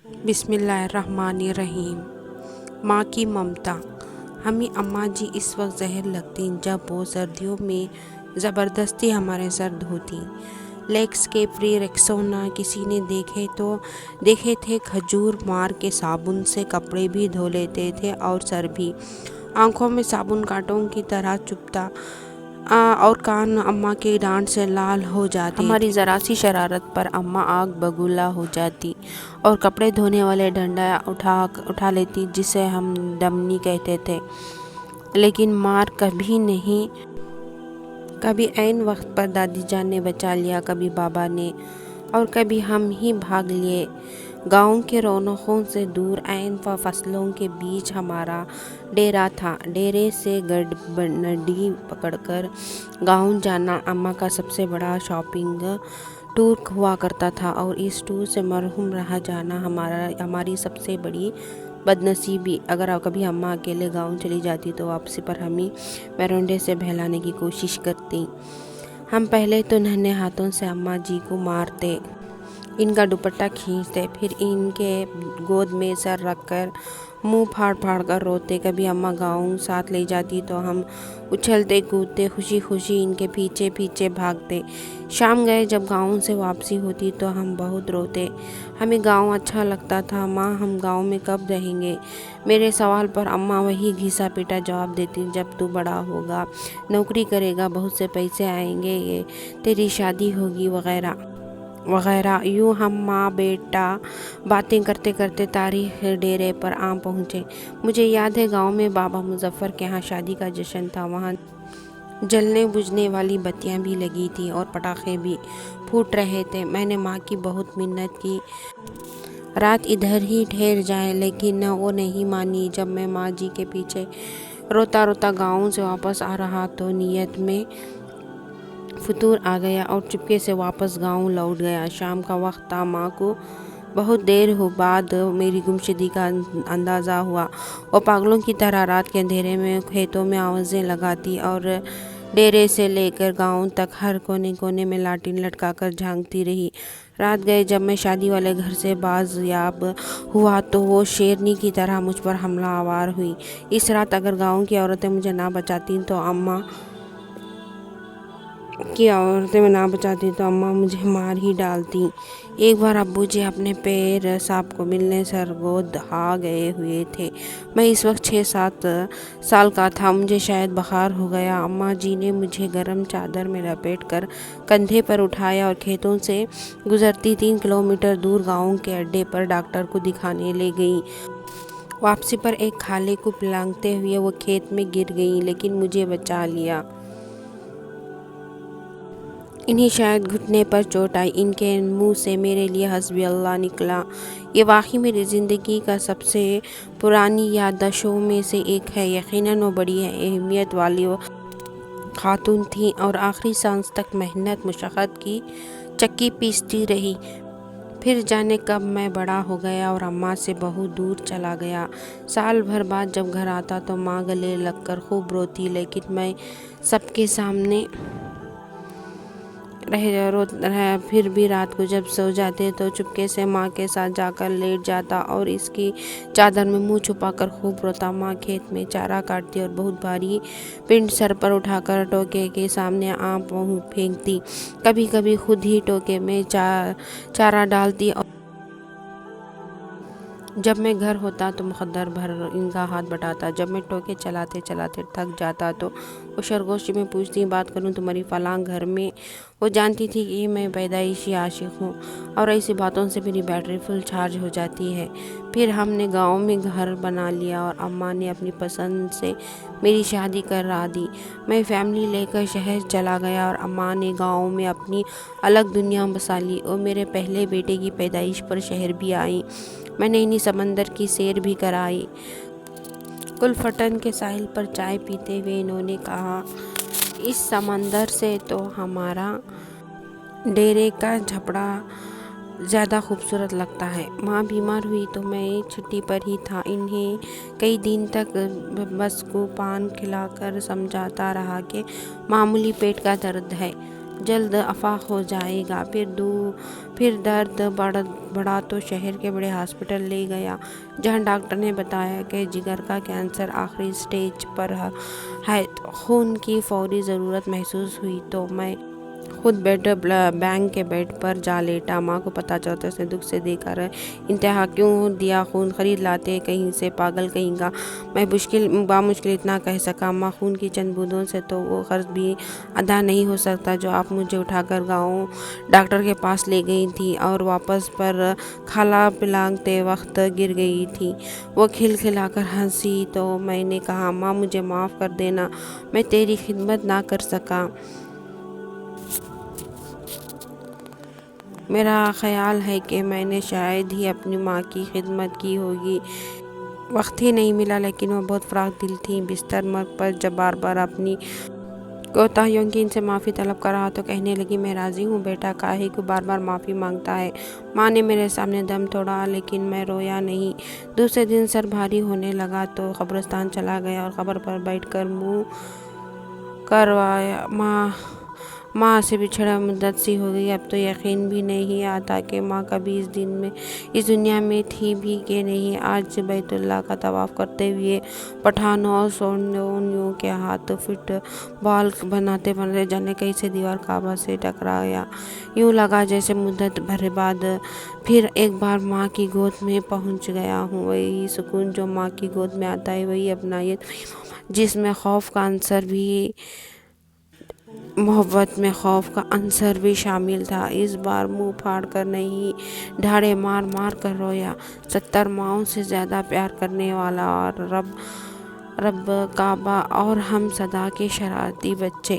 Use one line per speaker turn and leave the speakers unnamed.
بسم اللہ الرحمن الرحیم۔ ماں کی ممتا۔ ہمیں اماں جی اس وقت زہر لگتی جب وہ سردیوں میں زبردستی ہمارے سر دھوتی۔ لیکس کے پری ریکسونا کسی نے دیکھے تھے کھجور مار کے صابن سے کپڑے بھی دھو لیتے تھے اور سر بھی۔ آنکھوں میں صابن کانٹوں کی طرح چبھتا اور کان اماں کی ڈانٹ سے لال ہو جاتے تھے۔ ہماری ذرا سی شرارت پر اماں آگ بگولا ہو جاتی اور کپڑے دھونے والا ڈنڈا اٹھا لیتی جسے ہم ڈمنی کہتے تھے۔ لیکن مار کبھی نہیں، کبھی عین وقت پر دادی جان نے بچا لیا، کبھی بابا نے، اور کبھی ہم ہی بھاگ لیے۔ گاؤں کے رونقوں سے دور عین فصلوں کے بیچ ہمارا ڈیرا تھا۔ ڈیرے سے گڈی پکڑ کر گاؤں جانا اماں کا سب سے بڑا شاپنگ ٹور ہوا کرتا تھا، اور اس ٹور سے محروم رہ جانا ہماری سب سے بڑی بدنصیبی۔ اگر کبھی اماں اکیلے گاؤں چلی جاتی تو واپسی پر ہمیں میرونڈے سے بہلانے کی کوشش کرتی۔ ہم پہلے تو ننھے ہاتھوں سے اماں جی کو مارتے، ان کا دوپٹہ کھینچتے، پھر ان کے گود میں سر رکھ کر منہ پھاڑ پھاڑ کر روتے۔ کبھی اماں گاؤں ساتھ لے جاتی تو ہم اچھلتے کودتے خوشی خوشی ان کے پیچھے پیچھے بھاگتے۔ شام گئے جب گاؤں سے واپسی ہوتی تو ہم بہت روتے۔ ہمیں گاؤں اچھا لگتا تھا، ماں ہم گاؤں میں کب رہیں گے؟ میرے سوال پر اماں وہی گھسا پیٹا جواب دیتی، جب تو بڑا ہوگا، نوکری کرے گا، بہت سے پیسے آئیں گے، تیری شادی ہوگی، وغیرہ وغیرہ۔ یوں ہم ماں بیٹا باتیں کرتے کرتے تاریخی ڈیرے پر آ پہنچے۔ مجھے یاد ہے گاؤں میں بابا مظفر کے ہاں شادی کا جشن تھا۔ وہاں جلنے بجھنے والی بتیاں بھی لگی تھیں اور پٹاخے بھی پھوٹ رہے تھے۔ میں نے ماں کی بہت منت کی رات ادھر ہی ٹھہر جائیں، لیکن وہ نہیں مانی۔ جب میں ماں جی کے پیچھے روتا روتا گاؤں سے واپس آ رہا تو نیت میں فتور آ گیا اور چپکے سے واپس گاؤں لوٹ گیا۔ شام کا وقت تھا، ماں کو بہت دیر بعد میری گمشدگی کا اندازہ ہوا۔ وہ پاگلوں کی طرح رات کے اندھیرے میں کھیتوں میں آوازیں لگاتی اور ڈیرے سے لے کر گاؤں تک ہر کونے کونے میں لالٹین لٹکا کر جھانکتی رہی۔ رات گئے جب میں شادی والے گھر سے بازیاب ہوا تو وہ شیرنی کی طرح مجھ پر حملہ آور ہوئی۔ اس رات اگر گاؤں کی عورتیں مجھے نہ بچاتیں تو اماں مجھے مار ہی ڈالتیں۔ ایک بار ابو جی اپنے پیر صاحب کو ملنے سرگود ہا گئے ہوئے تھے۔ میں اس وقت 6-7 سال کا تھا، مجھے شاید بخار ہو گیا۔ اماں جی نے مجھے گرم چادر میں لپیٹ کر کندھے پر اٹھایا اور کھیتوں سے گزرتی 3 کلومیٹر دور گاؤں کے اڈے پر ڈاکٹر کو دکھانے لے گئیں۔ واپسی پر ایک کھالے کو پلانگتے ہوئے وہ کھیت میں گر گئیں، لیکن مجھے بچا لیا۔ انہیں شاید گھٹنے پر چوٹ آئی۔ ان کے منہ سے میرے لیے حسبی اللہ نکلا۔ یہ واقعی میری زندگی کا سب سے پرانی یادداشتوں میں سے ایک ہے۔ یقیناً وہ بڑی اہمیت والی خاتون تھیں اور آخری سانس تک محنت مشقت کی چکی پیستی رہی۔ پھر جانے کب میں بڑا ہو گیا اور اماں سے بہت دور چلا گیا۔ سال بھر بعد جب گھر آتا تو ماں گلے لگ کر خوب روتی، لیکن میں سب کے سامنے پھر بھی رات کو جب سو جاتے تو چپکے سے ماں کے ساتھ جا کر لیٹ جاتا اور اس کی چادر میں منہ چھپا کر خوب روتا۔ ماں کھیت میں چارہ کاٹتی اور بہت بھاری پنڈ سر پر اٹھا کر ٹوکے کے سامنے پھینکتی۔ کبھی کبھی خود ہی ٹوکے میں چارہ ڈالتی۔ جب میں گھر ہوتا تو مقدر بھر ان کا ہاتھ بٹاتا۔ جب میں ٹوکے چلاتے چلاتے تھک جاتا تو وہ سرگوشی میں پوچھتی، بات کروں تمہاری فلاں گھر میں؟ وہ جانتی تھی کہ میں پیدائشی عاشق ہوں اور ایسی باتوں سے میری بیٹری فل چارج ہو جاتی ہے۔ پھر ہم نے گاؤں میں گھر بنا لیا اور اماں نے اپنی پسند سے میری شادی کرا دی۔ میں فیملی لے کر شہر چلا گیا اور اماں نے گاؤں میں اپنی الگ دنیا بسا لی۔ وہ میرے پہلے بیٹے کی پیدائش پر شہر بھی آئیں۔ میں نے انہیں سمندر کی سیر بھی کرائی۔ کلفٹن کے ساحل پر چائے پیتے ہوئے انہوں نے کہا، اس سمندر سے تو ہمارا ڈیرے کا جھپڑا زیادہ خوبصورت لگتا ہے۔ ماں بیمار ہوئی تو میں چھٹی پر ہی تھا۔ انہیں کئی دن تک بس کو پان کھلا کر سمجھاتا رہا کہ معمولی پیٹ کا درد ہے، جلد افاق ہو جائے گا۔ پھر درد بڑھا تو شہر کے بڑے ہاسپٹل لے گیا، جہاں ڈاکٹر نے بتایا کہ جگر کا کینسر آخری سٹیج پر ہے۔ خون کی فوری ضرورت محسوس ہوئی تو میں خود بینک کے بیڈ پر جا لیٹا۔ ماں کو پتہ چلتا اس نے دکھ سے دیکھا انتہا کیوں دیا، خون خرید لاتے کہیں سے، پاگل کہیں کا۔ میں بامشکل اتنا کہہ سکا، ماں خون کی چند بوندوں سے تو وہ قرض بھی ادا نہیں ہو سکتا جو آپ مجھے اٹھا کر گاؤں ڈاکٹر کے پاس لے گئی تھی اور واپس پر کھالا پلانگتے وقت گر گئی تھی۔ وہ کھلکھلا کر ہنسی تو میں نے کہا، ماں مجھے معاف کر دینا، میں تیری خدمت نہ کر سکا۔ میرا خیال ہے کہ میں نے شاید ہی اپنی ماں کی خدمت کی ہوگی۔ وقت ہی نہیں ملا، لیکن وہ بہت فراخ دل تھیں۔ بستر مرگ پر جب بار بار اپنی کوتاہیوں کی ان سے معافی طلب کر رہا تو کہنے لگی، میں راضی ہوں بیٹا، کاہے کو بار بار معافی مانگتا ہے۔ ماں نے میرے سامنے دم توڑا، لیکن میں رویا نہیں۔ دوسرے دن سر بھاری ہونے لگا تو قبرستان چلا گیا اور قبر پر بیٹھ کر منہ کروایا۔ ماں سے بچھڑے مدت سی ہو گئی، اب تو یقین بھی نہیں آتا کہ ماں کبھی اس دنیا میں تھی بھی کہ نہیں۔ آج بیت اللہ کا طواف کرتے ہوئے پٹھانوں اور سونیوں کے ہاتھ فٹ بال بناتے جانے کیسے دیوار کعبہ سے ٹکرایا۔ یوں لگا جیسے مدت بھر بعد پھر ایک بار ماں کی گود میں پہنچ گیا ہوں۔ وہی سکون جو ماں کی گود میں آتا ہے، وہی اپنائیت، وہی جس میں محبت میں خوف کا عنصر بھی شامل تھا۔ اس بار منہ پھاڑ کر نہیں، ڈھاڑے مار مار کر رویا۔ 70 ماؤں سے زیادہ پیار کرنے والا اور رب کعبہ اور ہم صدا کے شرارتی بچے۔